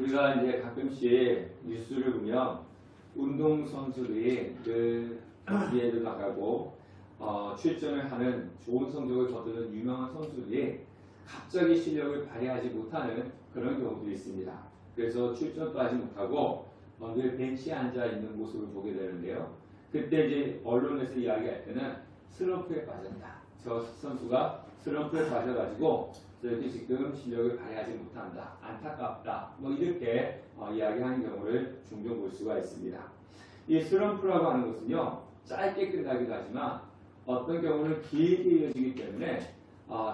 우리가 이제 가끔씩 뉴스를 보면 운동선수들이 그 경기에도 나가고 출전을 하는 좋은 성적을 거두는 유명한 선수들이 갑자기 실력을 발휘하지 못하는 그런 경우도 있습니다. 그래서 출전도 하지 못하고 늘 벤치에 앉아 있는 모습을 보게 되는데요. 그때 이제 언론에서 이야기할 때는 슬럼프에 빠졌다. 저 선수가 슬럼프에 빠져가지고 이렇게 지금 실력을 발휘하지 못한다. 안타깝다. 뭐 이렇게 이야기하는 경우를 종종 볼 수가 있습니다. 이 슬럼프라고 하는 것은요. 짧게 끝나기도 하지만 어떤 경우는 길게 이어지기 때문에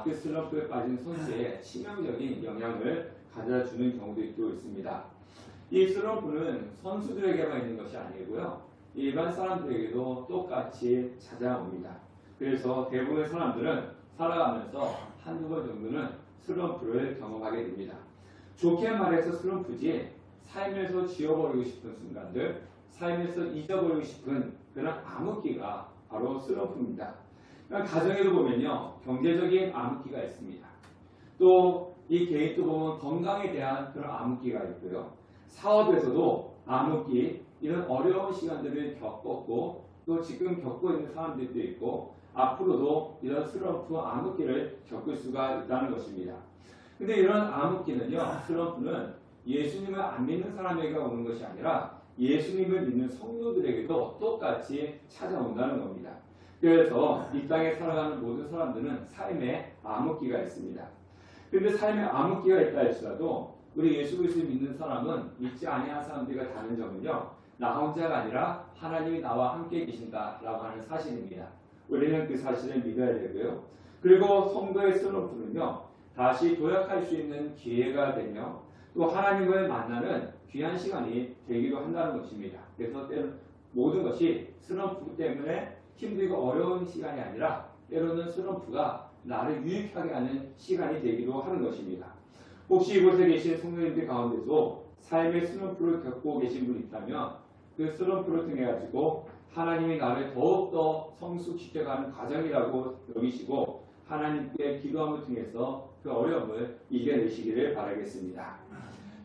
그 슬럼프에 빠진 선수에 치명적인 영향을 가져다주는 경우도 또 있습니다. 이 슬럼프는 선수들에게만 있는 것이 아니고요. 일반 사람들에게도 똑같이 찾아옵니다. 그래서 대부분의 사람들은 살아가면서 한두 번 정도는 슬럼프를 경험하게 됩니다. 좋게 말해서 슬럼프지 삶에서 지워버리고 싶은 순간들, 삶에서 잊어버리고 싶은 그런 암흑기가 바로 슬럼프입니다. 가정에도 보면요. 경제적인 암흑기가 있습니다. 또 이 개인도 보면 건강에 대한 그런 암흑기가 있고요. 사업에서도 암흑기, 이런 어려운 시간들을 겪었고 또 지금 겪고 있는 사람들도 있고 앞으로도 이런 슬럼프, 암흑기를 겪을 수가 있다는 것입니다. 근데 이런 암흑기는요, 슬럼프는 예수님을 안 믿는 사람에게 오는 것이 아니라 예수님을 믿는 성도들에게도 똑같이 찾아온다는 겁니다. 그래서 이 땅에 살아가는 모든 사람들은 삶에 암흑기가 있습니다. 그런데 삶에 암흑기가 있다 할지라도 우리 예수 그리스도를 믿는 사람은 믿지 아니한 사람들과 다른 점은요. 나 혼자가 아니라 하나님이 나와 함께 계신다라고 하는 사실입니다. 우리는 그 사실을 믿어야 되고요. 그리고 성도의 슬럼프는요. 다시 도약할 수 있는 기회가 되며 또 하나님을 만나는 귀한 시간이 되기도 한다는 것입니다. 그래서 때로는 모든 것이 슬럼프 때문에 힘들고 어려운 시간이 아니라 때로는 슬럼프가 나를 유익하게 하는 시간이 되기도 하는 것입니다. 혹시 이곳에 계신 성도님들 가운데서 삶의 슬럼프를 겪고 계신 분이 있다면 그 슬럼프를 통해 가지고 하나님이 나를 더욱더 성숙시켜가는 과정이라고 여기시고 하나님께 기도함을 통해서 그 어려움을 이겨내시기를 바라겠습니다.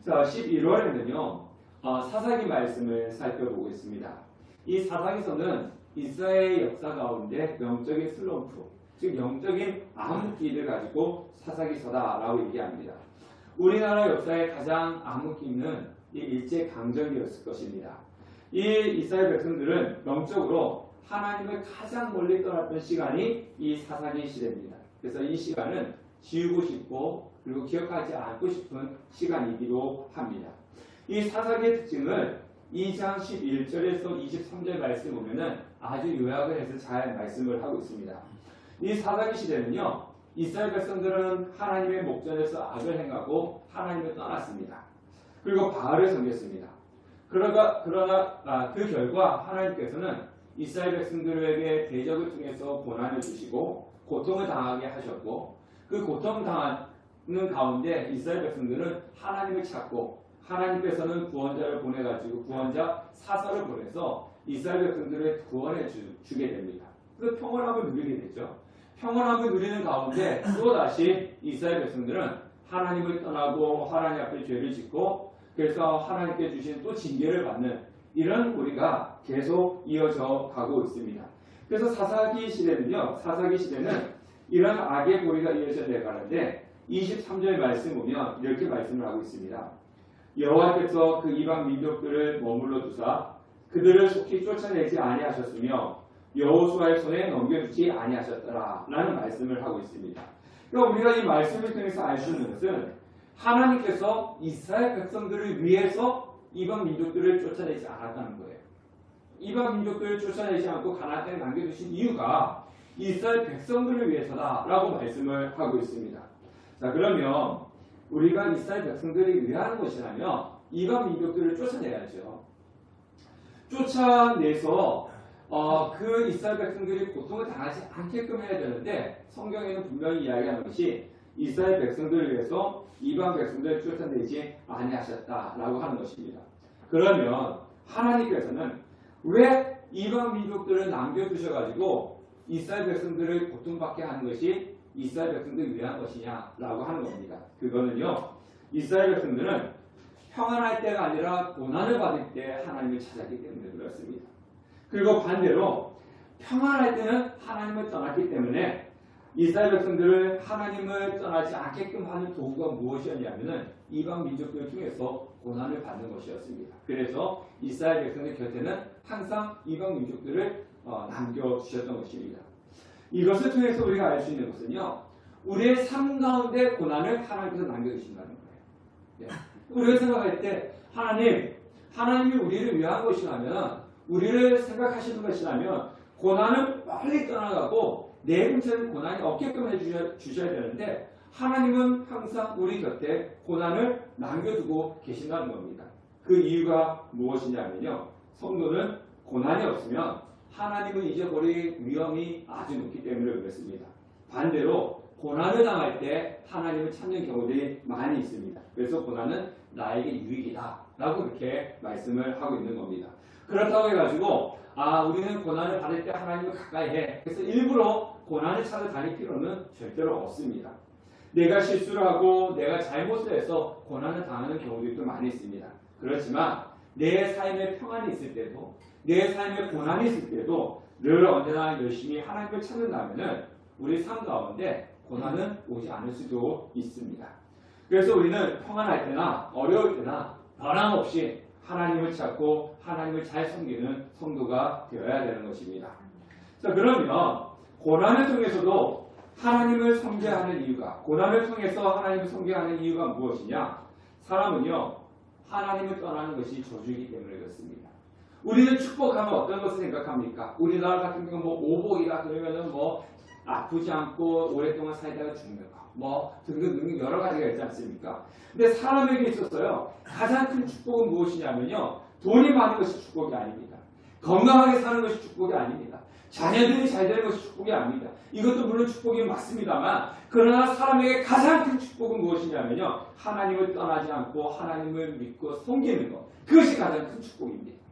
자, 11월에는요. 사사기 말씀을 살펴보고 있습니다. 이 사사기서는 이스라엘의 역사 가운데 영적인 슬럼프, 즉 영적인 암흑기를 가지고 사사기서다라고 얘기합니다. 우리나라 역사의 가장 암흑기는 이 일제강점기였을 것입니다. 이 이스라엘 백성들은 영적으로 하나님을 가장 멀리 떠났던 시간이 이 사사기 시대입니다. 그래서 이 시간은 지우고 싶고 그리고 기억하지 않고 싶은 시간이기도 합니다. 이 사사기의 특징을 2장 11절에서 23절 말씀 보면은 아주 요약을 해서 잘 말씀을 하고 있습니다. 이 사사기 시대는요. 이스라엘 백성들은 하나님의 목전에서 악을 행하고 하나님을 떠났습니다. 그리고 바알을 섬겼습니다. 그러나 그 결과 하나님께서는 이스라엘 백성들에게 대적을 통해서 고난을 주시고 고통을 당하게 하셨고 그 고통당하는 가운데 이스라엘 백성들은 하나님을 찾고 하나님께서는 구원자를 보내가지고 구원자 사사를 보내서 이스라엘 백성들을 구원해 주게 됩니다. 그 평온함을 누리게 되죠. 평온함을 누리는 가운데 또다시 이스라엘 백성들은 하나님을 떠나고 하나님 앞에 죄를 짓고 그래서 하나님께 주신 또 징계를 받는 이런 고리가 계속 이어져 가고 있습니다. 그래서 사사기 시대는 이런 악의 고리가 이어져 내가는데 23절 말씀 보면 이렇게 말씀을 하고 있습니다. 여호와께서 그 이방 민족들을 머물러 두사 그들을 속히 쫓아내지 아니하셨으며 여호수아의 손에 넘겨주지 아니하셨더라 라는 말씀을 하고 있습니다. 그러니까 우리가 이 말씀을 통해서 알 수 있는 것은 하나님께서 이스라엘 백성들을 위해서 이방 민족들을 쫓아내지 않았다는 거예요. 이방 민족들을 쫓아내지 않고 가나안 땅에 남겨두신 이유가 이스라엘 백성들을 위해서다라고 말씀을 하고 있습니다. 자, 그러면 우리가 이스라엘 백성들이 왜 하는 것이라면 이방 민족들을 쫓아내야죠. 쫓아내서 그 이스라엘 백성들이 고통을 당하지 않게끔 해야 되는데 성경에는 분명히 이야기하는 것이 이스라엘 백성들을 위해서 이방 백성들을 쫓아내지 아니하셨다라고 하는 것입니다. 그러면 하나님께서는 왜 이방 민족들을 남겨두셔가지고 이스라엘 백성들을 고통받게 하는 것이 이스라엘 백성들을 위한 것이냐라고 하는 겁니다. 그거는요. 이스라엘 백성들은 평안할 때가 아니라 고난을 받을 때 하나님을 찾았기 때문에 그렇습니다. 그리고 반대로 평안할 때는 하나님을 떠났기 때문에 이스라엘 백성들을 하나님을 떠나지 않게끔 하는 도구가 무엇이었냐면은 이방 민족들을 통해서 고난을 받는 것이었습니다. 그래서 이스라엘 백성들 곁에는 항상 이방 민족들을 남겨주셨던 것입니다. 이것을 통해서 우리가 알 수 있는 것은요, 우리의 삶 가운데 고난을 하나님께서 남겨주신다는 거예요. 우리가 생각할 때 하나님이 우리를 위한 것이라면, 우리를 생각하시는 것이라면 고난은 빨리 떠나가고 내 근처에는 고난이 없게끔 해주셔야 되는데, 하나님은 항상 우리 곁에 고난을 남겨두고 계신다는 겁니다. 그 이유가 무엇이냐면요, 성도는 고난이 없으면 하나님을 잊어버릴 위험이 아주 높기 때문에 그렇습니다. 반대로 고난을 당할 때 하나님을 찾는 경우들이 많이 있습니다. 그래서 고난은 나에게 유익이다 라고 그렇게 말씀을 하고 있는 겁니다. 그렇다고 해가지고 우리는 고난을 받을 때 하나님을 가까이 해, 그래서 일부러 고난을 찾아다닐 필요는 절대로 없습니다. 내가 실수를 하고 내가 잘못을 해서 고난을 당하는 경우들이 또 많이 있습니다. 그렇지만 내 삶에 평안이 있을 때도, 내 삶에 고난이 있을 때도 늘 언제나 열심히 하나님을 찾는다면 우리 삶 가운데 고난은 오지 않을 수도 있습니다. 그래서 우리는 평안할 때나 어려울 때나 변함없이 하나님을 찾고 하나님을 잘 섬기는 성도가 되어야 되는 것입니다. 자, 그러면 고난을 통해서도 하나님을 섬겨야 하는 이유가, 고난을 통해서 하나님을 섬겨야 하는 이유가 무엇이냐? 사람은요, 하나님을 떠나는 것이 저주이기 때문에 그렇습니다. 우리는 축복하면 어떤 것을 생각합니까? 우리나라 같은 경우 오복이라 그러면은 아프지 않고 오랫동안 살다가 죽는 거, 등등 여러 가지가 있지 않습니까? 근데 사람에게 있어서요, 가장 큰 축복은 무엇이냐면요, 돈이 많은 것이 축복이 아닙니다. 건강하게 사는 것이 축복이 아닙니다. 자녀들이 잘 되는 것이 축복이 아닙니다. 이것도 물론 축복이 맞습니다만, 그러나 사람에게 가장 큰 축복은 무엇이냐면요, 하나님을 떠나지 않고 하나님을 믿고 섬기는 것, 그것이 가장 큰 축복입니다.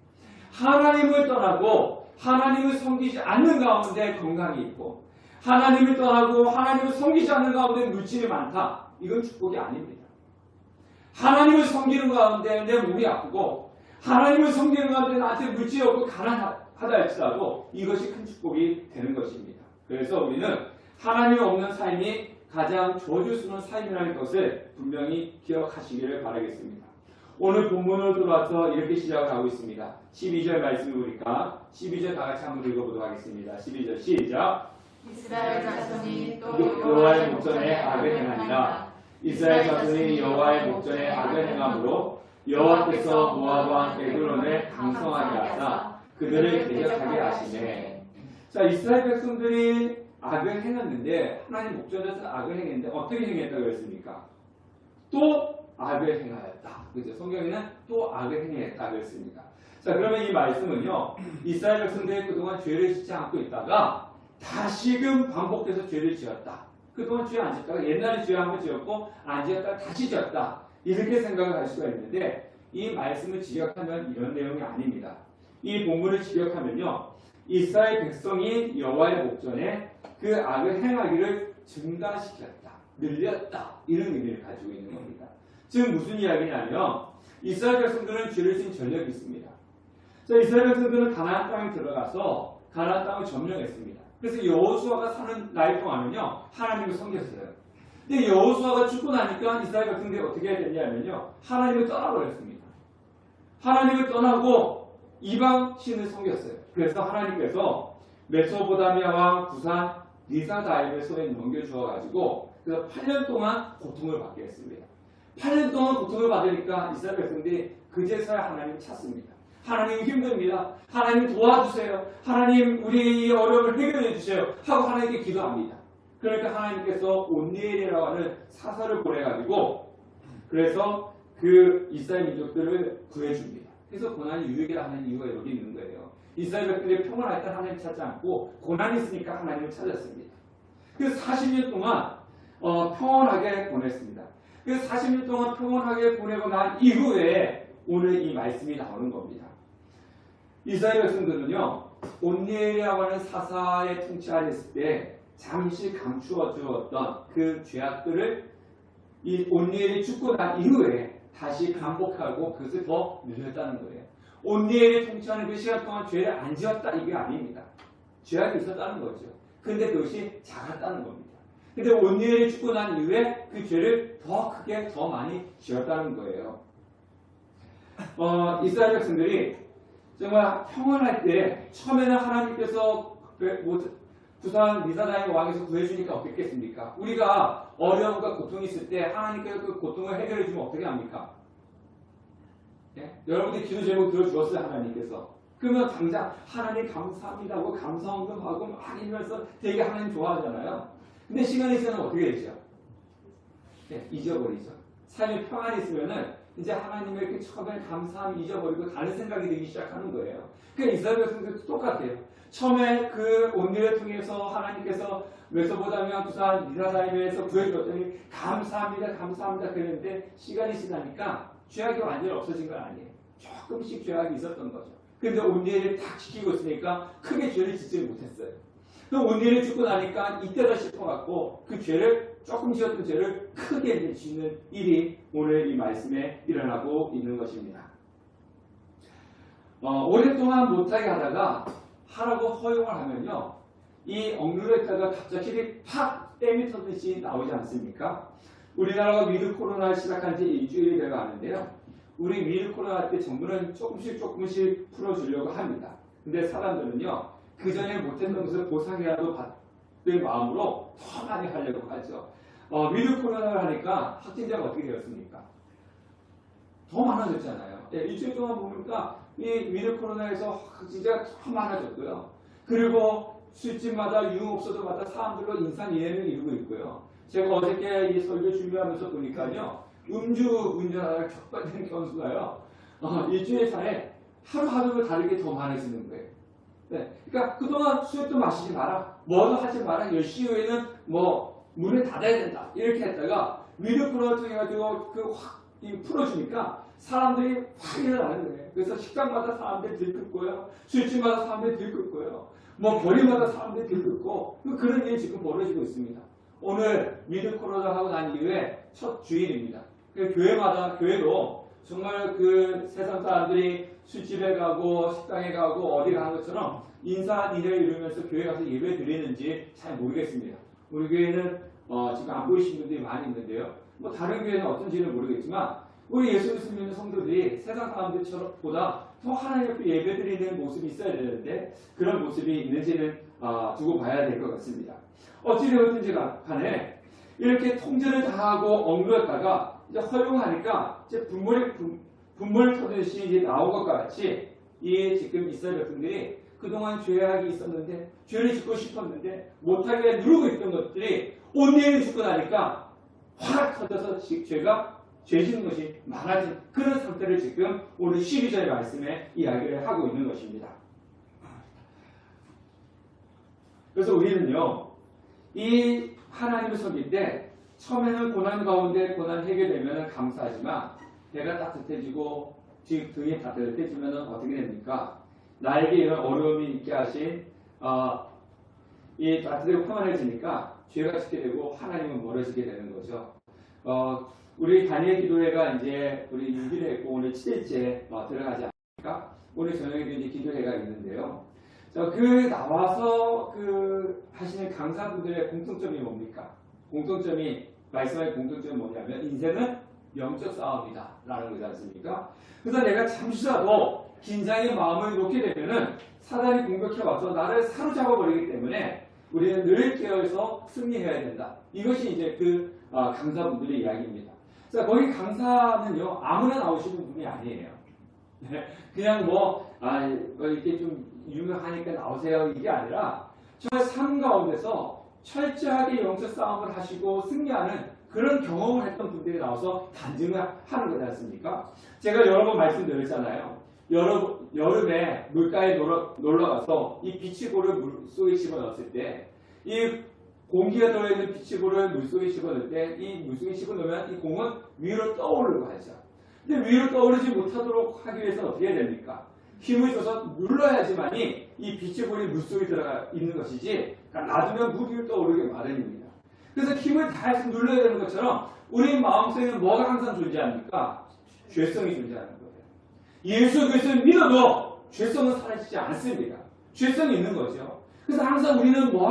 하나님을 떠나고 하나님을 섬기지 않는 가운데 건강이 있고, 하나님을 떠나고 하나님을 섬기지 않는 가운데 물질이 많다, 이건 축복이 아닙니다. 하나님을 섬기는 가운데 내 몸이 아프고, 하나님을 섬기는 가운데 나한테 물질이 없고 가난하다 할지라도 이것이 큰 축복이 되는 것입니다. 그래서 우리는 하나님 없는 삶이 가장 저주스러운 삶이라는 것을 분명히 기억하시기를 바라겠습니다. 오늘 본문으로 들어와서 이렇게 시작을 하고 있습니다. 12절 말씀을 보니까 12절 다 같이 한번 읽어보도록 하겠습니다. 12절 시작. 이스라엘 자손이 또 여호와의 목전에 악을 행하니라. 이스라엘 자손이 여호와의 목전에 악을 행함으로 여호와께서 모압과 에글론을 강성하게 하사 그들을 대적하게 하시네. 자, 이스라엘 백성들이 악을 행했는데, 하나님 목전에서 악을 행했는데 어떻게 행했다고 했습니까? 또 악을 행하였다. 그죠? 성경에는 또 악을 행했다고 했습니다. 자, 그러면 이 말씀은요, 이스라엘 백성들이 그동안 죄를 짓지 않고 있다가 다시금 반복해서 죄를 지었다. 그동안 죄 안 짓다가 옛날에 죄 한번 지었고 안 지었다가 다시 지었다, 이렇게 생각을 할 수가 있는데, 이 말씀을 직역하면 이런 내용이 아닙니다. 이 본문을 직역하면요, 이스라엘 백성이 여호와의 목전에 그 악을 행하기를 증가시켰다, 늘렸다, 이런 의미를 가지고 있는 겁니다. 즉 무슨 이야기냐면, 이스라엘 백성들은 죄를 지은 전력이 있습니다. 자, 이스라엘 백성들은 가나안 땅에 들어가서 가나안 땅을 점령했습니다. 그래서 여호수아가 사는 날 동안은요, 하나님을 섬겼어요. 근데 여호수아가 죽고 나니까 이스라엘 백성들이 어떻게 됐냐면요, 하나님을 떠나버렸습니다. 하나님을 떠나고 이방 신을 섬겼어요. 그래서 하나님께서 메소포타미아 왕 구산 리사다임의 손에 넘겨주어가지고 그래서 8년 동안 고통을 받게 했습니다. 8년 동안 고통을 받으니까 이스라엘 백성들이 그제서야 하나님을 찾습니다. 하나님 힘듭니다. 하나님 도와주세요. 하나님 우리 이 어려움을 해결해 주세요 하고 하나님께 기도합니다. 그러니까 하나님께서 온니엘이라고 하는 사사를 보내가지고 그래서 그 이스라엘 민족들을 구해줍니다. 그래서 고난이 유익이라 하는 이유가 여기 있는 거예요. 이스라엘 백성들이 평안할 때 하나님 찾지 않고 고난이 있으니까 하나님을 찾았습니다. 그래서 40년 동안 평온하게 보냈습니다. 그래서 40년 동안 평온하게 보내고 난 이후에 오늘 이 말씀이 나오는 겁니다. 이스라엘 백성들은요, 온니엘이라고 하는 사사의 통치 아래 있을 때 잠시 감추어 주었던 그 죄악들을 이 온니엘이 죽고 난 이후에 다시 반복하고 그것을 더 늘렸다는 거예요. 온니엘이 통치하는 그 시간 동안 죄를 안 지었다 이게 아닙니다. 죄악이 있었다는 거죠. 근데 그것이 작았다는 겁니다. 근데 온니엘이 죽고 난 이후에 그 죄를 더 크게 더 많이 지었다는 거예요. 이스라엘 백성들이 정말 평안할 때 처음에는 하나님께서 부산 미사다임 왕에서 구해주니까 어떻겠습니까? 우리가 어려움과 고통이 있을 때 하나님께서 그 고통을 해결해 주면 어떻게 합니까? 예? 여러분들이 기도 제목 들어주었어요 하나님께서. 그러면 당장 하나님 감사합니다 하고 감사원금 하고 막 이러면서 되게 하나님 좋아하잖아요. 근데 시간이 있으면 어떻게 되죠? 예, 잊어버리죠. 삶이 평안이 있으면은 이제 하나님의 그 처음에 감사함 잊어버리고 다른 생각이 들기 시작하는 거예요. 그러니까 이스라엘 백성들도 똑같아요. 처음에 그 온유를 통해서 하나님께서 메소포타미아 부산 미사다임에서 구해줬더니 감사합니다 감사합니다 그랬는데 시간이 지나니까 죄악이 완전히 없어진 건 아니에요. 조금씩 죄악이 있었던 거죠. 그런데 온유를 딱 지키고 있으니까 크게 죄를 짓지 못했어요. 그럼 온유를 죽고 나니까 이때다 싶어갖고 그 죄를 조금 지었던 죄를 크게 짓는 일이 오늘 이 말씀에 일어나고 있는 것입니다. 오랫동안 못하게 하다가 하라고 허용을 하면요. 이 억눌렸다가 갑자기 팍 땜이 터듯이 나오지 않습니까? 우리나라가 위드 코로나를 시작한 지 일주일이 되어 가는데요. 우리 위드 코로나 때 정부는 조금씩 풀어주려고 합니다. 근데 사람들은요. 그 전에 못했던 것을 보상이라도 받을 마음으로 더 많이 하려고 하죠. 위드 코로나를 하니까 확진자가 어떻게 되었습니까? 더 많아졌잖아요. 예, 일주일 동안 보니까 이 위드 코로나에서 확진자가 더 많아졌고요. 그리고 술집마다 유흥업소들마다 사람들로 인산인해를 이루고 있고요. 제가 어저께 이 설교 준비하면서 보니까요. 음주 운전하다가 격발된 경수가요. 일주일 사이에 하루하루를 다르게 더 많아지는 거예요. 네, 그러니까 그동안 술도 마시지 마라, 뭐도 하지 마라, 10시 이후에는 뭐 문을 닫아야 된다 이렇게 했다가 위드 코로나 통해가지고 그 확 풀어주니까 사람들이 확 일어나는 거예요. 그래서 식당마다 사람들이 들끓고요, 술집마다 사람들이 들끓고요, 뭐 거리마다 사람들이 들끓고 그런 일이 지금 벌어지고 있습니다. 오늘 위드 코로나 하고 난 이후에 첫 주일입니다. 교회도 정말 그 세상 사람들이 술집에 가고 식당에 가고 어디 가는 것처럼 인사인해를 이루면서 교회 가서 예배 드리는지 잘 모르겠습니다. 우리 교회는 지금 안 보이시는 분들이 많이 있는데요. 뭐 다른 교회는 어떤지는 모르겠지만 우리 예수 믿는 성도들이 세상 사람들보다 더 하나님 앞에 예배 드리는 모습이 있어야 되는데 그런 모습이 있는지는 두고 봐야 될 것 같습니다. 어찌되었든지 간에 이렇게 통제를 당하고 억눌렸다가 이제 허용하니까 이제 분물을 터듯이 이제 나온 것과 같이 이 지금 이스라엘 백성들이 그동안 죄악이 있었는데 죄를 짓고 싶었는데 못하게 누르고 있던 것들이 온유를 짓고 나니까 확 터져서 죄 짓는 것이 많아진 그런 상태를 지금 오늘 12절 말씀에 이야기를 하고 있는 것입니다. 그래서 우리는요, 이 하나님을 섬길 때 처음에는 고난 가운데 고난 해결되면 감사하지만 배가 따뜻해지고 등이 따뜻해지면 어떻게 됩니까? 나에게 이런 어려움이 있게 하신 이 따뜻하고 평안해지니까 죄가 짓게 되고 하나님은 멀어지게 되는 거죠. 우리 다니엘 기도회가 이제 우리 6일에 했고 오늘 7일째 들어가지 않습니까? 오늘 저녁에도 이제 기도회가 있는데요. 그 나와서 하시는 강사분들의 공통점이 뭡니까? 말씀의 공통점이 뭐냐면 인생은 영적 싸움이다 라는 거지 않습니까? 그래서 내가 잠시라도 긴장의 마음을 놓게 되면은 사단이 공격해 와서 나를 사로잡아 버리기 때문에 우리는 늘 깨어서 승리해야 된다. 이것이 이제 강사분들의 이야기입니다. 자, 거기 강사는요 아무나 나오시는 분이 아니에요. 그냥 이렇게 좀 유명하니까 나오세요 이게 아니라 정말 삶 가운데서 철저하게 영적 싸움을 하시고 승리하는 그런 경험을 했던 분들이 나와서 간증을 하는 거지 않습니까? 제가 여러 번 말씀드렸잖아요. 여름에 물가에 놀러가서 이 비치고를 물속에 집어넣었을 때 이 공기가 들어있는 비치고를 물속에 집어넣을 때 이 물속에 집어넣으면 이 공은 위로 떠오르고 하죠. 근데 위로 떠오르지 못하도록 하기 위해서 어떻게 해야 됩니까? 힘을 줘서 눌러야지만이 이 비치고리 물속에 들어가 있는 것이지 놔두면 물 위로 떠오르게 마련입니다. 그래서 힘을 다해서 눌러야 되는 것처럼 우리 마음속에는 뭐가 항상 존재합니까? 죄성이 존재하는 거예요. 예수 그리스도를 믿어도 죄성은 사라지지 않습니다. 죄성이 있는 거죠. 그래서 항상 우리는 뭐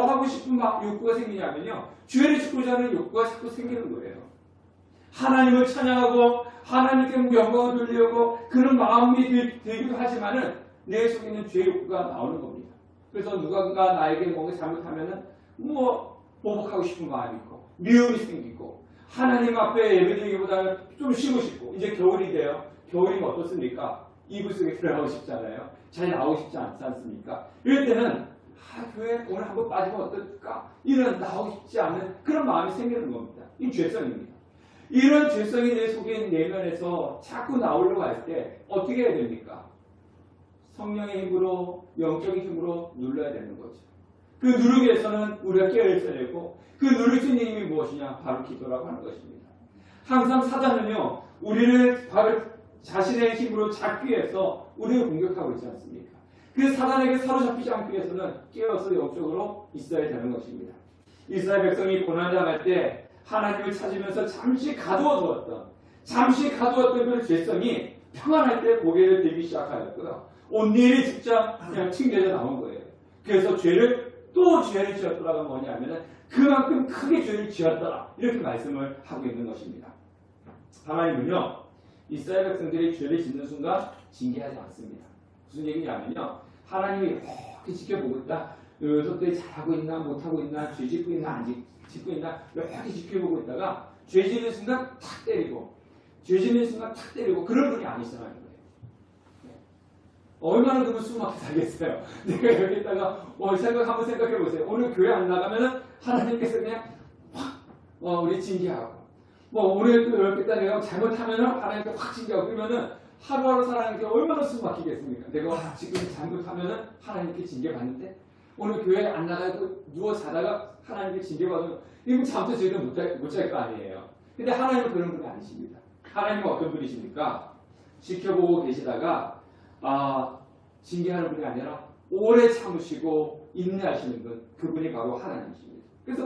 하고 싶은 욕구가 생기냐면요. 죄를 짓고자 하는 욕구가 자꾸 생기는 거예요. 하나님을 찬양하고 하나님께 영광을 돌리려고 그런 마음이 들기도 하지만은 내 속에 있는 죄 욕구가 나오는 겁니다. 그래서 누군가 나에게 뭔가 잘못하면은 뭐 보복하고 싶은 마음이 있고 미움이 생기고 하나님 앞에 예배드리기보다는 좀 쉬고 싶고 이제 겨울이 돼요. 겨울이면 어떻습니까? 이불 속에 들어가고 싶잖아요. 잘 나오고 싶지 않지 않습니까? 이럴 때는 교회 오늘 한번 빠지면 어떨까? 이런 나오고 싶지 않은 그런 마음이 생기는 겁니다. 이 죄성입니다. 이런 죄성이 내 속에 있는 내면에서 자꾸 나오려고 할 때 어떻게 해야 됩니까? 성령의 힘으로 영적인 힘으로 눌러야 되는 거죠. 그 누르기 위해서는 우리가 깨어있어야 되고 그 누를 수 있는 힘이 무엇이냐? 바로 기도라고 하는 것입니다. 항상 사단은요. 우리를 바로 자신의 힘으로 잡기 위해서 우리를 공격하고 있지 않습니까? 그 사단에게 사로잡히지 않기 위해서는 깨어서 영적으로 있어야 되는 것입니다. 이스라엘 백성이 고난당할 때 하나님을 찾으면서 잠시 가두어두었던 그 죄성이 평안할 때 고개를 들기 시작하였고요. 온 일이 진짜 그냥 튕겨져 나온 거예요. 그래서 죄를 지었더라가 뭐냐면은 그만큼 크게 죄를 지었더라. 이렇게 말씀을 하고 있는 것입니다. 하나님은요, 이스라엘 백성들이 죄를 짓는 순간 징계하지 않습니다. 무슨 얘기냐면요, 하나님이 이렇게 지켜보고 있다. 녀석들이 잘하고 있나, 못하고 있나, 죄 짓고 있나, 안 짓고 있나, 이렇게 지켜보고 있다가 죄 짓는 순간 탁 때리고, 그런 분이 아니시라는 거예요. 얼마나 그러면 숨막혀 살겠어요. 내가 여기 있다가 한번 생각해 보세요. 오늘 교회 안 나가면은 하나님께서 그냥 확 우리 징계하고 오늘 또 이렇게 있다 내가 잘못하면은 하나님께 확 징계하고 그러면은 하루하루 살아가는 게 얼마나 숨막히겠습니까? 내가 지금 잘못하면은 하나님께 징계받는데 오늘 교회 안 나가고 누워 자다가 하나님께 징계받으면 이건 잠도 제대로 못 잘 거 아니에요. 근데 하나님은 그런 분이 아니십니다. 하나님은 어떤 분이십니까? 지켜보고 계시다가 징계하는 분이 아니라 오래 참으시고 인내하시는 분, 그분이 바로 하나님이십니다. 그래서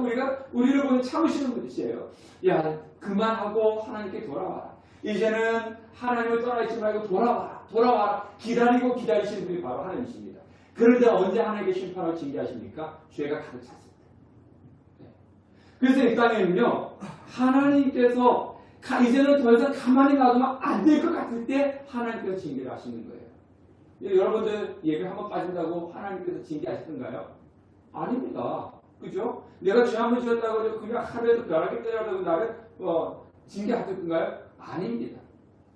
우리를 보는 참으시는 분이시에요. 야, 그만하고 하나님께 돌아와라. 이제는 하나님을 떠나있지 말고 돌아와라. 기다리시는 분이 바로 하나님이십니다. 그런데 언제 하나님께 심판하고 징계하십니까? 죄가 가득 찼을 때. 그래서 이 땅에는요, 하나님께서 이제는 더 이상 가만히 놔두면 안 될 것 같을 때 하나님께서 징계를 하시는 거예요. 여러분들 예배 한번 빠진다고 하나님께서 징계하시던가요? 아닙니다. 그죠? 내가 죄 한번 지었다고 해서 그냥 하루에도 벼락이 때려도 나를 징계하셨던가요? 아닙니다.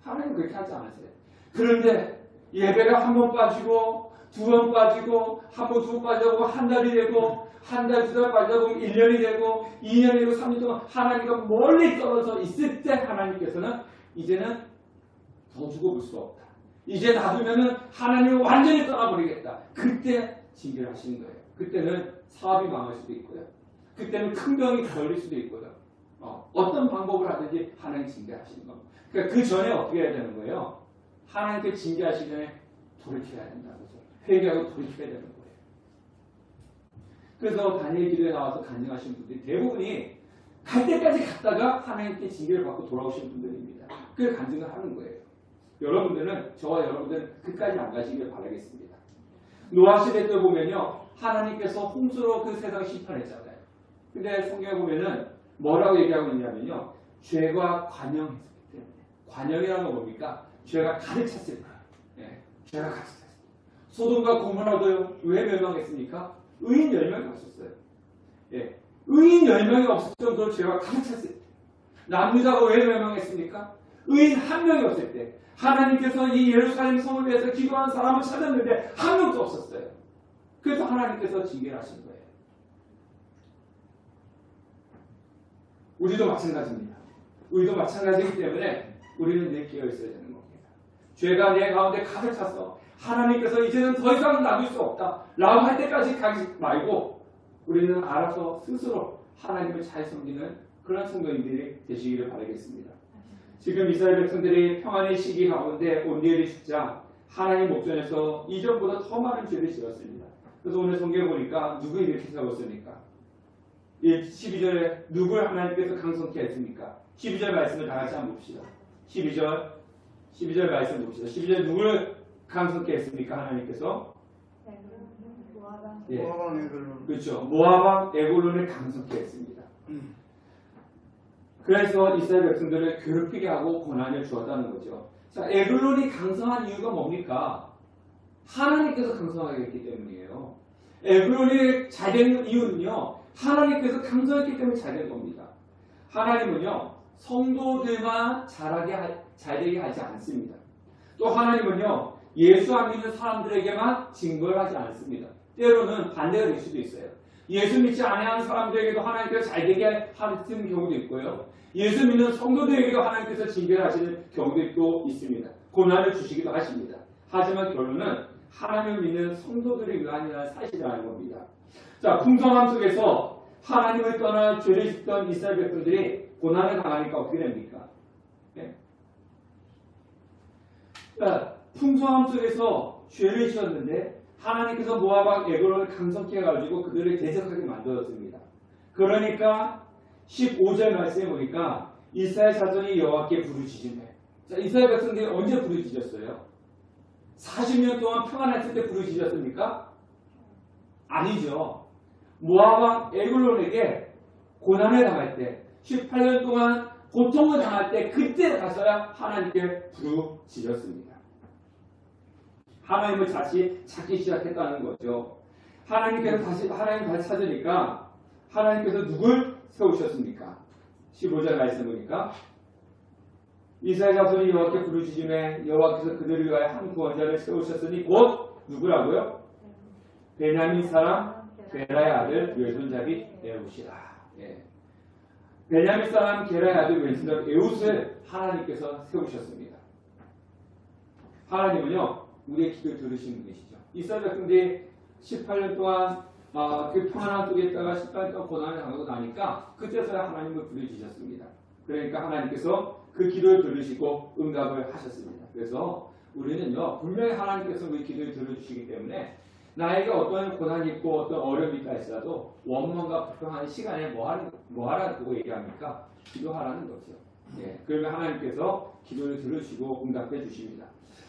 하나님 그렇게 하지 않으세요. 그런데 예배가 한 번 빠지고 두 번 빠지고 한 번 두 번 빠지고 한 달이 되고 한 달, 두 달 빠지다 보면 1년이 되고 2년이 되고 3년 동안 하나님과 멀리 떨어져 있을 때 하나님께서는 이제는 더 두고 볼 수 없다. 이제 놔두면은 하나님을 완전히 떠나버리겠다. 그때 징계를 하시는 거예요. 그때는 사업이 망할 수도 있고요. 그때는 큰 병이 걸릴 수도 있고요. 어떤 방법을 하든지 하나님 징계하시는 겁니다. 그러니까 그 전에 어떻게 해야 되는 거예요? 하나님께 징계하시기 전에 돌이켜야 된다는 거죠. 회개하고 돌이켜야 되는 거예요. 그래서 다니엘 기도에 나와서 간증하신 분들이 대부분이 갈 때까지 갔다가 하나님께 징계를 받고 돌아오신 분들입니다. 그 간증을 하는 거예요. 저와 여러분들은 끝까지 안 가시길 바라겠습니다. 노아 시대 때 보면요, 하나님께서 홍수로 그 세상 심판했잖아요. 근데 성경에 보면은 뭐라고 얘기하고 있냐면요, 죄가 관영했기 때문에. 관영이라는 건 뭡니까? 죄가 가득 찼을 거예요. 네, 죄가 가득 찼어요. 소돔과 고모라도요, 왜 멸망했습니까? 의인 10명이 없었어요. 예, 의인 10명이 없을 정도로 죄가 가득 찼을 때. 남유다가 왜 멸망했습니까? 의인 1명이 없을 때. 하나님께서 이 예루살렘 성을 위해서 기도하는 사람을 찾았는데 한 명도 없었어요. 그래서 하나님께서 징계를 하신 거예요. 우리도 마찬가지입니다. 우리도 마찬가지이기 때문에 우리는 늘 깨어 있어야 되는 겁니다. 죄가 내 가운데 가득 찼어. 하나님께서 이제는 더 이상 놔둘 수 없다. 라고 할 때까지 가지 말고 우리는 알아서 스스로 하나님을 잘 섬기는 그런 성도님들이 되시기를 바라겠습니다. 지금 이스라엘 백성들이 평안의 시기 가운데 온리엘이 죽자 하나님 목전에서 이전보다 더 많은 죄를 지었습니다. 그래서 오늘 성경에 보니까 누구 이렇게 세웠습니까? 12절에 누굴 하나님께서 강성케 했습니까? 12절 말씀을 다 같이 한번 봅시다. 12절 말씀 봅시다. 12절 누구를 강성케 했습니까? 하나님께서? 예. 그렇죠. 모압왕 에글론을 강성케 했습니다. 그래서 이스라엘 백성들을 괴롭히게 하고 고난을 주었다는 거죠. 자, 에글론이 강성한 이유가 뭡니까? 하나님께서 강성하게 했기 때문이에요. 에글론이 잘 된 이유는요, 하나님께서 강성했기 때문에 잘 된 겁니다. 하나님은요, 성도들만 잘되게 하지 않습니다. 또 하나님은요, 예수 안 믿는 사람들에게만 징벌하지 않습니다. 때로는 반대가 될 수도 있어요. 예수 믿지 않는 사람들에게도 하나님께서 잘되게 하시는 경우도 있고요. 예수 믿는 성도들에게도 하나님께서 징벌하시는 경우도 있습니다. 고난을 주시기도 하십니다. 하지만 결론은 하나님을 믿는 성도들이 위한 사실이라는 겁니다. 자, 풍성함 속에서 하나님을 떠나 죄를 짓던 이스라엘 백성들이 고난을 당하니까 어떻게 됩니까? 네? 자, 풍성함 속에서 죄를 지었는데 하나님께서 모압왕 에글론을 강성케 해가지고 그들을 대적하게 만들었습니다. 그러니까 15절 말씀에 보니까 이스라엘 자손이 여호와께 부르짖으며, 자, 이스라엘 백성들이 언제 부르짖었어요? 40년 동안 평안했을 때 부르짖었습니까? 아니죠. 모압왕 에글론에게 고난을 당할 때, 18년 동안 고통을 당할 때, 그때 가서야 하나님께 부르짖었습니다. 하나님을 다시 찾기 시작했다는 거죠. 하나님 다시 찾으니까 하나님께서 누굴 세우셨습니까? 15절 말씀 보니까 이스라엘 자손이 여호와께 부르짖으며 여호와께서 그들을 위하여 한 구원자를 세우셨으니 곧 누구라고요? 베냐민 사람 게라의 아들 외손잡이 에웃이라. 예. 베냐민 사람 게라의 아들 외손잡이 에웃을 하나님께서 세우셨습니다. 하나님은요, 우리의 기도를 들으시는 분이시죠. 이스라엘 백성들이 18년 동안 그 평안한 속에 있다가 18년 동안 고난을 당하고 나니까 그때서야 하나님을 부르짖으셨습니다. 그러니까 하나님께서 그 기도를 들으시고 응답을 하셨습니다. 그래서 우리는요, 분명히 하나님께서 우리 기도를 들어주시기 때문에 나에게 어떤 고난이 있고 어떤 어려움이 있다 할지라도 원망과 불평하는 시간에 뭐 하라고 얘기합니까? 기도하라는 거죠. 예, 그러면 하나님께서 기도를 들으시고 응답해 주십니다.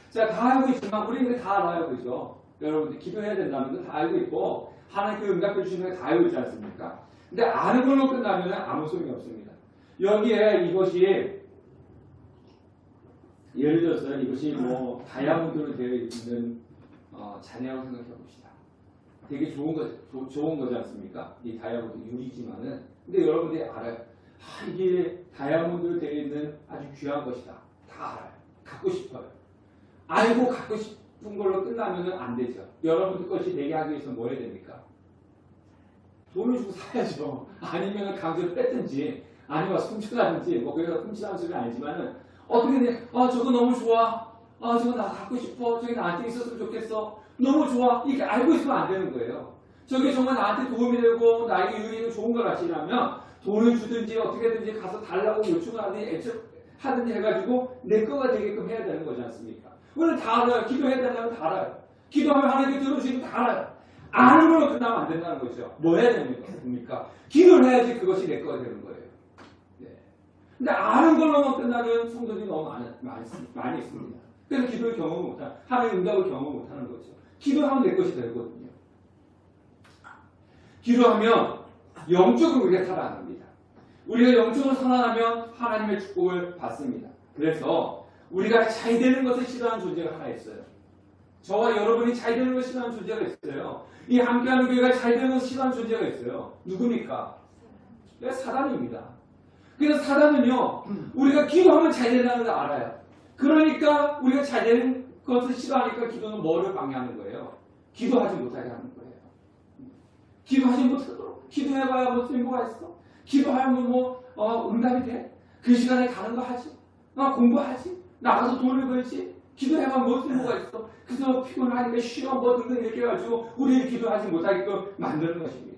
자, 다 알고 있지만 우리는 다 알아요, 그죠? 여러분들 기도해야 된다는 거 다 알고 있고 하나님께 응답해 주시는 거 다 알고 있지 않습니까? 근데 아는 걸로 끝나면 아무 소용이 없습니다. 여기에 이것이 예를 들어서 이것이 뭐 다이아몬드로 되어 있는 잔해라고 생각해 봅시다. 되게 좋은 거지 않습니까? 이 다이아몬드 유리지만은 근데 여러분들이 알아요. 이게 다이아몬드로 되어 있는 아주 귀한 것이다. 다 알아요. 갖고 싶어요. 알고 갖고 싶은 걸로 끝나면 안 되죠. 여러분들 것이 되게 하기 위해서 뭐 해야 됩니까? 돈을 주고 사야죠. 아니면 강제로 뺐든지 아니면 훔쳐가든지 뭐 그래서 훔치라는 소리는 아니지만은 어떻게 돼? 저거 너무 좋아. 저거 나 갖고 싶어. 저게 나한테 있었으면 좋겠어. 너무 좋아. 이게 알고 있으면 안 되는 거예요. 저게 정말 나한테 도움이 되고 나에게 유리는 좋은 걸 아시려면 돈을 주든지 어떻게든지 가서 달라고 요청을 하든지 해가지고 내 거가 되게끔 해야 되는 거지 않습니까? 우리는 다 알아요. 기도해야 된다면 다 알아요. 기도하면 하나님께 들어주시면 다 알아요. 아는 걸로 끝나면 안 된다는 거죠. 뭐 해야 됩니까? 기도를 해야지 그것이 내 거가 되는 거예요. 네. 근데 아는 걸로만 끝나는 성도들이 너무 많이 있습니다. 그래서 기도를 경험 못하는, 하나님 응답을 경험 못하는 거죠. 기도하면 내 것이 되거든요. 기도하면 영적으로 우리가 살아납니다. 우리가 영적으로 살아나면 하나님의 축복을 받습니다. 그래서 우리가 잘 되는 것을 싫어하는 존재가 하나 있어요. 저와 여러분이 잘 되는 것을 싫어하는 존재가 있어요. 이 함께하는 교회가 잘 되는 것을 싫어하는 존재가 있어요. 누굽니까? 사단입니다. 그래서 사단은요, 우리가 기도하면 잘 된다는 걸 알아요. 그러니까 우리가 잘 되는 것을 싫어하니까 기도는 뭐를 방해하는 거예요? 기도하지 못하게 하는 거예요. 기도하지 못하도록. 기도해봐야 뭐 쓸모가 있어? 기도하면 응답이 돼? 그 시간에 다른 거 하지? 공부하지? 나가서 돈을 벌지? 기도해봐 뭐 쓸모가 있어? 그래서 피곤하니까 쉬어 뭐 등등 이렇게 해가지고 우리를 기도하지 못하게끔 만드는 것입니다.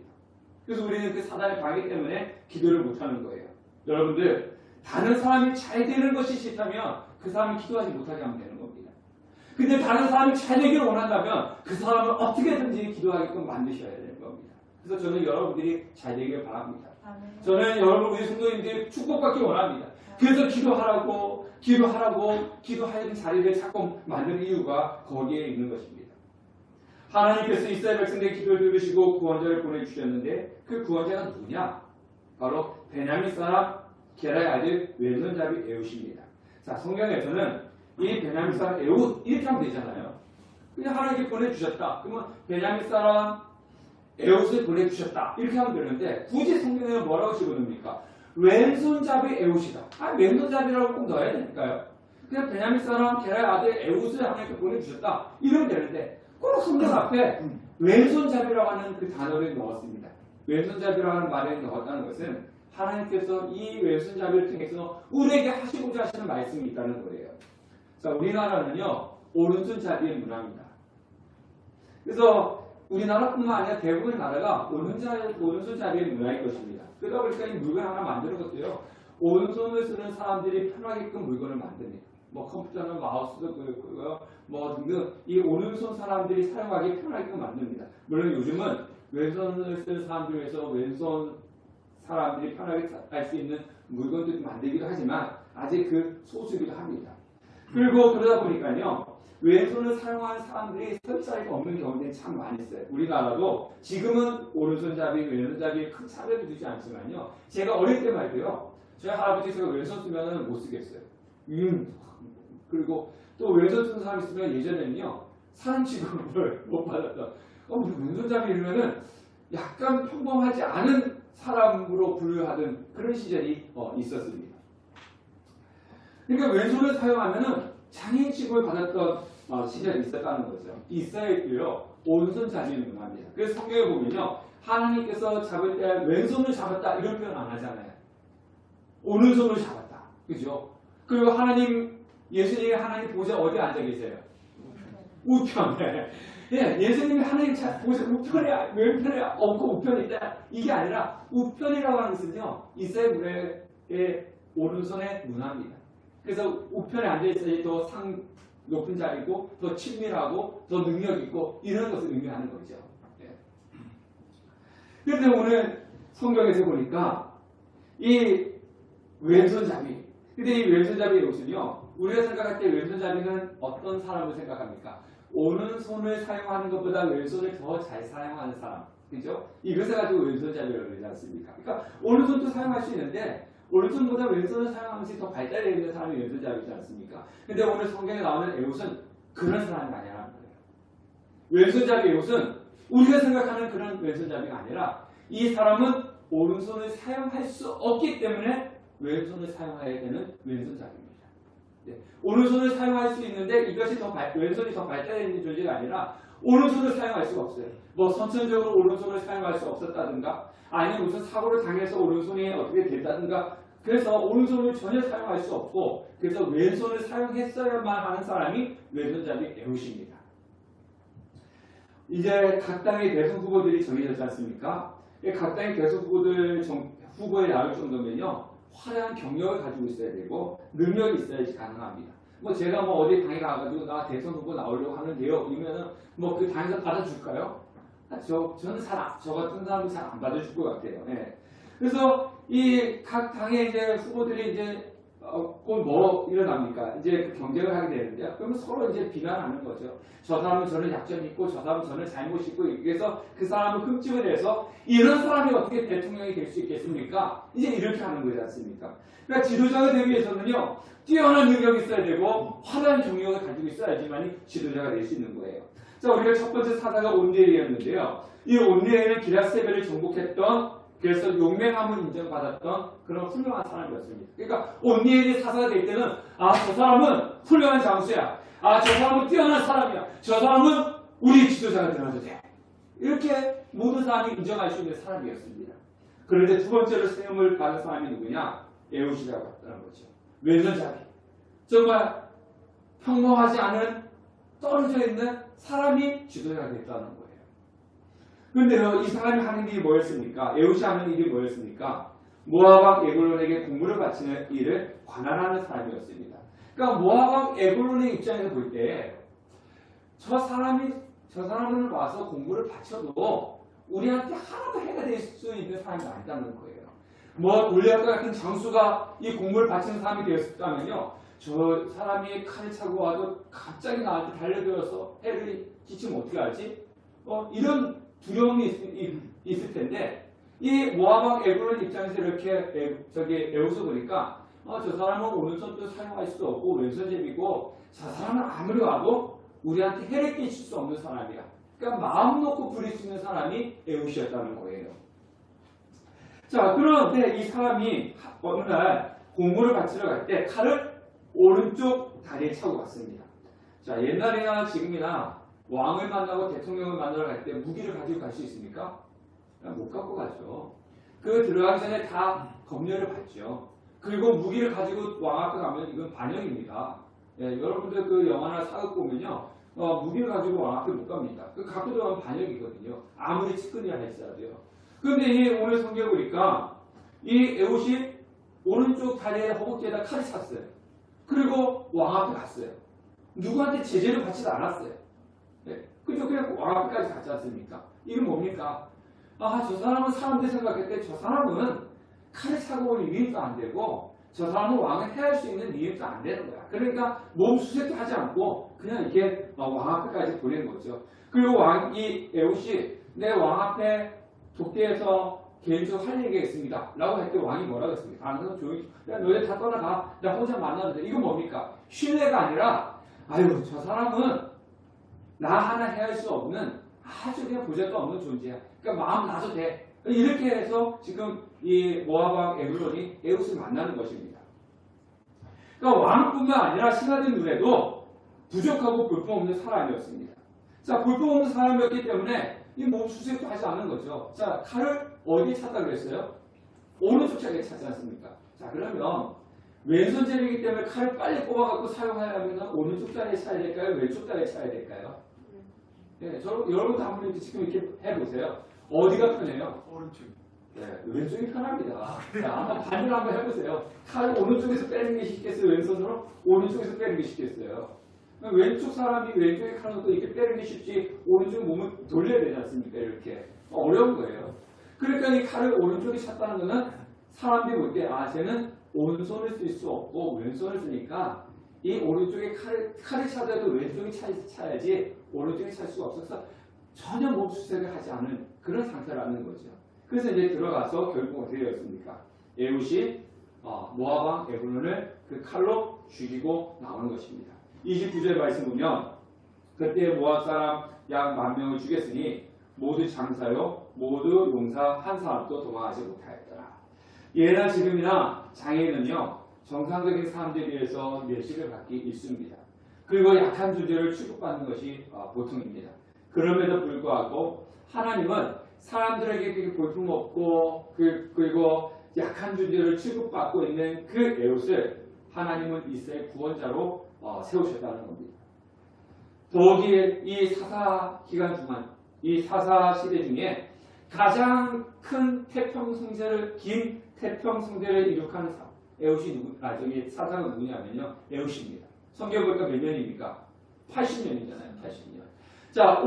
그래서 우리는 그 사단의 방해 때문에 기도를 못하는 거예요. 여러분들, 다른 사람이 잘 되는 것이 싫다면 그 사람이 기도하지 못하게 하면 되는 겁니다. 근데 다른 사람이 잘 되기를 원한다면 그 사람을 어떻게든지 기도하게끔 만드셔야 되는 겁니다. 그래서 저는 여러분들이 잘 되기를 바랍니다. 저는 여러분 우리 성도님들이 축복받기 원합니다. 그래서 기도하라고 기도하는 자리를 자꾸 만드는 이유가 거기에 있는 것입니다. 하나님께서 이스라엘 백성들의 기도를 들으시고 구원자를 보내주셨는데 그 구원자가 누구냐? 바로 베냐민 사람 게라의 아들 왼손잡이 에웃입니다. 자, 성경에서는 이 베냐민 사람 에웃 이렇게 하면 되잖아요. 그냥 하나님께 보내주셨다. 그러면 베냐민 사람 에웃을 보내주셨다. 이렇게 하면 되는데 굳이 성경에는 뭐라고 집어넣습니까? 왼손잡이 에웃이다. 왼손잡이라고 꼭 넣어야 되니까요. 그냥 베냐민 사람 게라의 아들 에웃을 하나님께 보내주셨다. 이러면 되는데 꼭 성경 앞에 왼손잡이라고 하는 그 단어를 넣었습니다. 왼손잡이라고 하는 말을 넣었다는 것은 하나님께서 이 왼손잡이를 통해서 우리에게 하시고자 하시는 말씀이 있다는 거예요. 자, 우리나라는요 오른손잡이의 문화입니다. 그래서 우리나라뿐만 아니라 대부분의 나라가 오른손잡이의 문화일 것입니다. 그러다 보니까 이 물건 하나 만드는 것도요 오른손을 쓰는 사람들이 편하게끔 물건을 만듭니다. 뭐 컴퓨터는 마우스도 그렇고요, 뭐 등등 이 오른손 사람들이 사용하기 편하게끔 만듭니다. 물론 요즘은 왼손을 쓰는 사람들 위해서 왼손 사람들이 편하게 할 수 있는 물건도 만들기도 하지만 아직 그 소수이기도 합니다. 그리고 그러다 보니까요 왼손을 사용하는 사람들이 설 자리가 없는 경우들이 참 많이 있어요. 우리나라도 지금은 오른손잡이, 왼손잡이 큰 차별을 두지 않지만요 제가 어릴 때 말도요 저희 할아버지가 왼손 쓰면 못 쓰겠어요. 그리고 또 왼손 쓰는 사람 있으면 예전에는요 사람 취급을 못 받았던 우리 왼손잡이 이러면은 약간 평범하지 않은 사람으로 분류하던 그런 시절이 있었습니다. 그러니까 왼손을 사용하면은 장애인 취급을 받았던 시절이 있었다는 거죠. 이스라엘도요 오른손잡이의 문화입니다. 그래서 성경에 보면요 하나님께서 잡을 때 왼손을 잡았다 이런 표현 안 하잖아요. 오른손을 잡았다, 그죠? 그리고 예수님이 하나님 보좌 어디에 앉아 계세요? 우편에. 예, 예수님이 하나님 보좌 우편에, 왼편에 없고 우편에 있다. 이게 아니라 우편이라고 하는 것은요 이스라엘 문화의 오른손의 문화입니다. 그래서 우편에 앉아있어야지 더 높은 자리고 더 친밀하고 더 능력있고 이런 것을 의미하는 거죠. 예. 그런데 오늘 성경에서 보니까 이 왼손잡이, 근데 이 왼손잡이의 옷은요 우리가 생각할 때 왼손잡이는 어떤 사람을 생각합니까? 오른손을 사용하는 것보다 왼손을 더 잘 사용하는 사람, 그죠? 이것을 가지고 왼손잡이라고 그러지 않습니까? 그러니까 오른손도 사용할 수 있는데 오른손보다 왼손을 사용하면서 더 발달되어 있는 사람이 왼손잡이지 않습니까? 근데 오늘 성경에 나오는 에웃은 그런 사람이 아니라는 거예요. 왼손잡이 에웃은 우리가 생각하는 그런 왼손잡이가 아니라 이 사람은 오른손을 사용할 수 없기 때문에 왼손을 사용해야 되는 왼손잡이입니다. 네. 오른손을 사용할 수 있는데 이것이 왼손이 더 발달되어 있는 존재가 아니라 오른손을 사용할 수가 없어요. 뭐 선천적으로 오른손을 사용할 수 없었다든가 아니면 무슨 사고를 당해서 오른손이 어떻게 됐다든가 그래서 오른손을 전혀 사용할 수 없고 그래서 왼손을 사용했어야만 하는 사람이 왼손잡이 에웃입니다. 이제 각 당의 대선 후보들이 정해졌지 않습니까? 각 당의 대선 후보에 나올 정도면요 화려한 경력을 가지고 있어야 되고 능력이 있어야지 가능합니다. 뭐 제가 뭐 어디 당에 가가지고 나 대선 후보 나오려고 하는데요 이러면은 뭐 그 당에서 받아줄까요? 저는 저 같은 사람은 잘 안 받아줄 것 같아요. 예. 그래서 이 각 당의 이제 후보들이 이제 곧 뭐 일어납니까? 이제 그 경쟁을 하게 되는데요. 그러면 서로 이제 비난하는 거죠. 저 사람은 저는 약점이 있고 저 사람은 저는 잘못이 있고 그래서 그 사람을 흠집을 해서 이런 사람이 어떻게 대통령이 될 수 있겠습니까? 이제 이렇게 하는 거지 않습니까? 그러니까 지도자가 되기 위해서는요. 뛰어난 능력이 있어야 되고 화려한 경력을 가지고 있어야지만 지도자가 될 수 있는 거예요. 자, 우리가 첫 번째 사사가 온니엘이었는데요. 이 온니엘은 기라세벨을 정복했던 그래서 용맹함을 인정받았던 그런 훌륭한 사람이었습니다. 그러니까 온니엘이 사사가 될 때는 저 사람은 훌륭한 장수야. 저 사람은 뛰어난 사람이야. 저 사람은 우리 지도자가 되어도 돼. 이렇게 모든 사람이 인정할 수 있는 사람이었습니다. 그런데 두 번째로 세움을 받은 사람이 누구냐? 에웃이라고 했다는 거죠. 왼손잡이. 정말 평범하지 않은 떨어져 있는 사람이 지도자가 됐다는 거예요. 그런데요, 이 사람이 하는 일이 뭐였습니까? 에웃이 하는 일이 뭐였습니까? 모압 왕 에글론에게 공물을 바치는 일을 관할하는 사람이었습니다. 그러니까 모압 왕 에글론의 입장에서 볼 때 저 사람은 와서 공물을 바쳐도 우리한테 하나도 해가 될 수 있는 사람이 아니다는 거예요. 뭐 골리앗과 같은 장수가 이 공물을 바치는 사람이 되었다면요, 저 사람이 칼을 차고 와도 갑자기 나한테 달려들어서 해를 끼치면 어떻게 하지? 이런 두려움이 있을 텐데 이 모압왕 에글론 입장에서 이렇게 에우스 보니까 저 사람은 오른손도 사용할 수도 없고 왼손잡이고 저 사람은 아무리 와도 우리한테 해를 끼칠 수 없는 사람이야. 그러니까 마음 놓고 부릴 수 있는 사람이 에우스였다는 거예요. 자, 그런데 이 사람이 어느 날 공물을 바치러 갈 때 칼을 오른쪽 다리에 차고 갔습니다. 자, 옛날이나 지금이나 왕을 만나고 대통령을 만나러 갈 때 무기를 가지고 갈 수 있습니까? 못 갖고 가죠. 그 들어가기 전에 다 검열을 받죠. 그리고 무기를 가지고 왕 앞에 가면 이건 반역입니다. 예, 여러분들 그 영화나 사극 보면요. 무기를 가지고 왕 앞에 못 갑니다. 그 갖고 들어가면 반역이거든요. 아무리 측근이라 할지라도요. 그런데 이 오늘 성경 보니까 이 에봇이 오른쪽 다리에 허벅지에다 칼을 찼어요. 그리고 왕 앞에 갔어요. 누구한테 제재를 받지도 않았어요. 네. 그냥 왕 앞에까지 갔지 않습니까? 이건 뭡니까? 저 사람은 사람들이 생각할 때 저 사람은 칼을 차고 올 위임도 안 되고 저 사람은 왕을 해할 수 있는 위임도 안 되는 거야. 그러니까 몸 수색도 하지 않고 그냥 이렇게 왕 앞에까지 보낸 거죠. 그리고 이 에봇이 내 왕 앞에 독대해서 개인적으로 할 얘기가 있습니다. 라고 할 때 왕이 뭐라고 했습니까? 그래서 조용히, 야, 너네 다 떠나가. 나 혼자 만나도 돼. 이건 뭡니까? 신뢰가 아니라, 아유, 저 사람은 나 하나 해할 수 없는 아주 그냥 보잘도 없는 존재야. 그러니까 마음 놔도 돼. 이렇게 해서 지금 이 모압왕 에글론이 에웃을 만나는 것입니다. 그러니까 왕뿐만 아니라 신하들 눈에도 부족하고 볼품없는 사람이었습니다. 자, 볼품없는 사람이었기 때문에 이 몸 수색도 하지 않은 거죠. 자, 칼을 어디에 찼다 그랬어요? 오른쪽 차게 찾지 않습니까? 자, 그러면 왼손잡이기 때문에 칼을 빨리 뽑아갖고 사용하려면 오른쪽 다리에 차야 될까요? 왼쪽 다리에 차야 될까요? 네, 여러분도 한번 지금 이렇게 해보세요. 어디가 편해요? 오른쪽. 네, 왼쪽이 편합니다. 자, 한번 반대로 한번 해보세요. 칼을 오른쪽에서 빼는 게 쉽겠어요? 왼손으로? 오른쪽에서 빼는 게 쉽겠어요? 왼쪽 사람이 왼쪽에 칼을 놓고 이렇게 빼는 게 쉽지 오른쪽 몸을 돌려야 되지 않습니까? 이렇게. 어려운 거예요. 그러니까 이 칼을 오른쪽에 찼다는 거는 사람들이 볼 때 쟤는 오른손을 쓸 수 없고 왼손을 쓰니까 이 오른쪽에 칼을 차더라도 왼쪽에 차야지 오른쪽에 찰 수가 없어서 전혀 몸 수색을 하지 않은 그런 상태라는 거죠. 그래서 이제 들어가서 결국 어떻게 되었습니까? 에웃이 모압왕 에글론을 그 칼로 죽이고 나오는 것입니다. 29절 말씀 보면 그때 모압 사람 약 10,000명을 죽였으니 모두 장사요 모두 용사 한 사람도 도망하지 못하였더라. 예나 지금이나 장애인은요 정상적인 사람들에 비해서 멸시를 받기 일쑤입니다. 그리고 약한 존재를 취급받는 것이 보통입니다. 그럼에도 불구하고 하나님은 사람들에게 볼품없고 그리고 약한 존재를 취급받고 있는 그 에웃을 하나님은 이스라엘 구원자로 세우셨다는 겁니다. 더욱이 이 사사 기간 동안 이 사사 시대 중에 가장 큰 긴 태평성대를 이룩한 에웃이 사사가 누구냐면요 에웃입니다. 성경 보니까 몇 년입니까? 80년이잖아요. 80년. 자,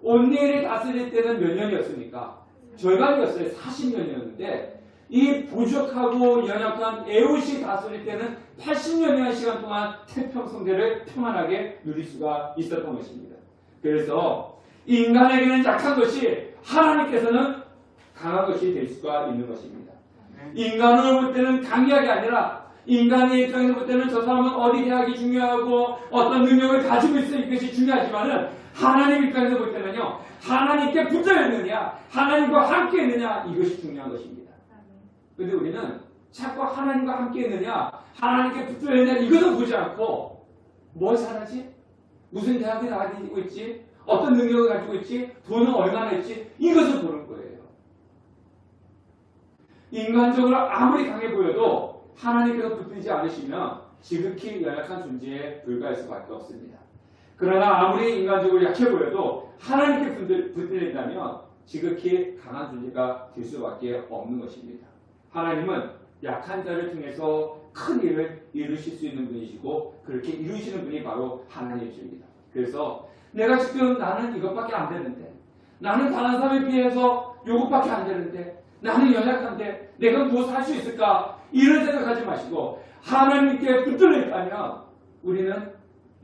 온니엘이 다스릴 때는 몇 년이었습니까? 절반이었어요. 40년이었는데 이 부족하고 연약한 에웃이 다스릴 때는 80년이라는 시간 동안 태평성대를 평안하게 누릴 수가 있었던 것입니다. 그래서 인간에게는 약한 것이 하나님께서는 강한 것이 될 수가 있는 것입니다. 인간으로 볼 때는 강약이 아니라 인간의 입장에서 볼 때는 저 사람은 어디 대학이 중요하고 어떤 능력을 가지고 있을 것이 중요하지만은 하나님 입장에서 볼 때는요 하나님께 붙어 있느냐 하나님과 함께 있느냐 이것이 중요한 것입니다. 그런데 우리는 자꾸 하나님과 함께 있느냐 하나님께 붙어 있느냐 이것을 보지 않고 뭘 잘하지? 무슨 대학에 다니고 있지? 어떤 능력을 가지고 있지? 돈은 얼마나 있지? 이것을 보는 거예요. 인간적으로 아무리 강해 보여도 하나님께서 붙들지 않으시면 지극히 연약한 존재에 불과할 수밖에 없습니다. 그러나 아무리 인간적으로 약해 보여도 하나님께 붙들린다면 지극히 강한 존재가 될 수밖에 없는 것입니다. 하나님은 약한 자를 통해서 큰 일을 이루실 수 있는 분이시고 그렇게 이루시는 분이 바로 하나님이십니다. 그래서 나는 이것밖에 안 되는데 나는 다른 사람에 비해서 이것밖에 안 되는데 나는 연약한데 내가 무엇을 할 수 있을까? 이런 생각하지 마시고 하나님께 붙들렸다면 우리는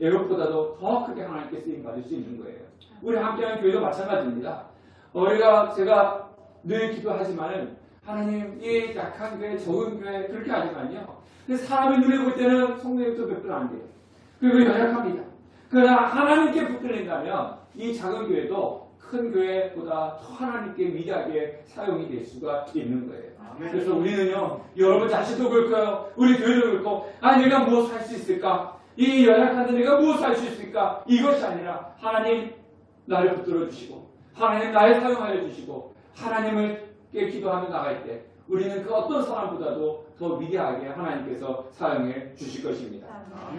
애굽보다도 더 크게 하나님께 쓰임 받을 수 있는 거예요. 우리 함께하는 교회도 마찬가지입니다. 제가 늘 기도하지만은 하나님 이 약한 교회, 적은 교회 그렇게 하지만요. 근데 사람의 눈에 볼 때는 성령님도 몇 분 안 돼요. 그리고 연약합니다. 그러나 하나님께 붙들린다면 이 작은 교회도 큰 교회보다 더 하나님께 위대하게 사용이 될 수가 있는 거예요. 그래서 우리는요, 여러분 자신도 그렇고요, 우리 교회도 그렇고, 내가 무엇을 할 수 있을까? 이 연약한데 내가 무엇을 할 수 있을까? 이것이 아니라 하나님 나를 붙들어 주시고, 하나님 나를 사용하여 주시고, 하나님께 기도하며 나갈 때 우리는 그 어떤 사람보다도 더 위대하게 하나님께서 사용해 주실 것입니다.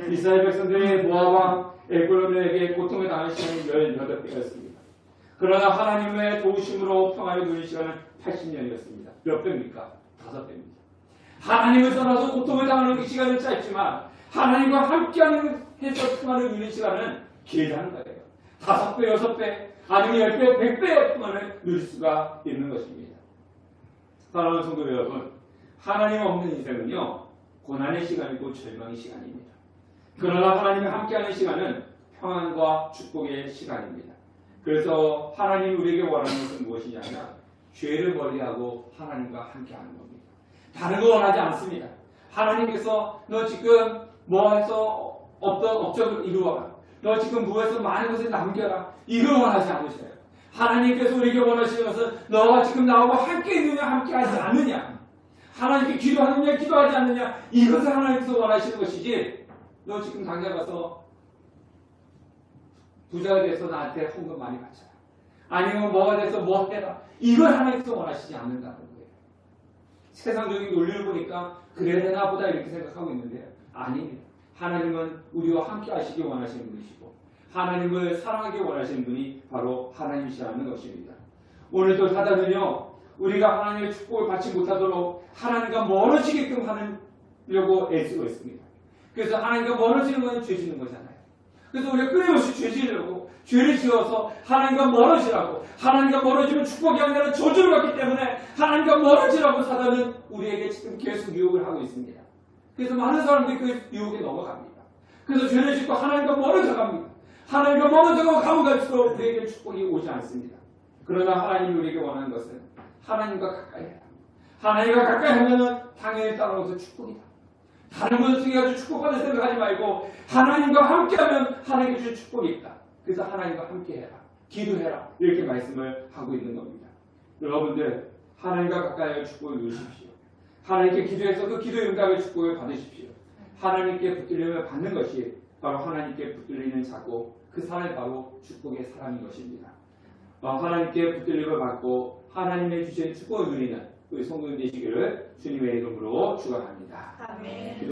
이스라엘 백성들이 모압 왕 에글론에게 고통을 당한 시간이 18배였습니다. 그러나 하나님의 도우심으로 평안을 누린 시간은 80년이었습니다. 몇 배입니까? 5배입니다. 하나님을 떠나서 고통을 당하는 그 시간은 짧지만 하나님과 함께하는 해서 평안을 누린 시간은 길다는 거예요. 5배, 6배, 아니면 10배, 100배의 평안을 누릴 수가 있는 것입니다. 사랑하는 성도 여러분, 하나님 없는 인생은요, 고난의 시간이고 절망의 시간입니다. 그러나 하나님과 함께하는 시간은 평안과 축복의 시간입니다. 그래서 하나님이 우리에게 원하는 것은 무엇이냐면 죄를 멀리하고 하나님과 함께하는 겁니다. 다른 거 원하지 않습니다. 하나님께서 너 지금 뭐해서 어떤 업적을 이루어라. 너 지금 뭐해서 많은 것을 남겨라. 이걸 원하지 않으셔요. 하나님께서 우리에게 원하시는 것은 너가 지금 나하고 함께 있느냐 함께하지 않느냐. 하나님께 기도하느냐 기도하지 않느냐. 이것을 하나님께서 원하시는 것이지 너 지금 당장 가서 부자가 돼서 나한테 헌금 많이 바쳐라. 아니면 뭐가 돼서 뭐 해라. 이걸 하나님께서 원하시지 않는다는 거예요. 세상적인 논리를 보니까 그래야 되나 보다 이렇게 생각하고 있는데요. 아닙니다. 하나님은 우리와 함께 하시기 원하시는 분이시고 하나님을 사랑하기 원하시는 분이 바로 하나님이시라는 것입니다. 오늘도 사단은요. 우리가 하나님의 축복을 받지 못하도록 하나님과 멀어지게끔 하려고 애쓰고 있습니다. 그래서 하나님과 멀어지는 건 죄 짓는 거잖아요. 그래서 우리가 끊임없이 죄 지으려고 죄를 지어서 하나님과 멀어지라고 하나님과 멀어지면 축복이 아니라 저주를 받기 때문에 하나님과 멀어지라고 사단은 우리에게 지금 계속 유혹을 하고 있습니다. 그래서 많은 사람들이 그 유혹에 넘어갑니다. 그래서 죄를 짓고 하나님과 멀어져 갑니다. 하나님과 멀어져가고 가면 갈수록 우리에게 축복이 오지 않습니다. 그러나 하나님이 우리에게 원하는 것은 하나님과 가까이 해라. 하나님과 가까이 하면은 당연히 따라오면서 축복이다. 다른 것을 통해 축복받을 생각하지 말고 하나님과 함께하면 하나님께 주신 축복이 있다. 그래서 하나님과 함께해라. 기도해라. 이렇게 말씀을 하고 있는 겁니다. 여러분들 하나님과 가까이 축복을 누리십시오. 하나님께 기도해서 그 기도의 응답의 축복을 받으십시오. 하나님께 붙들림을 받는 것이 바로 하나님께 붙들리는 자고 그 사람이 바로 축복의 사람인 것입니다. 하나님께 붙들림을 받고 하나님의 주신 축복을 누리는 우리 성도들 되시기를 주님의 이름으로 축원합니다. 아멘.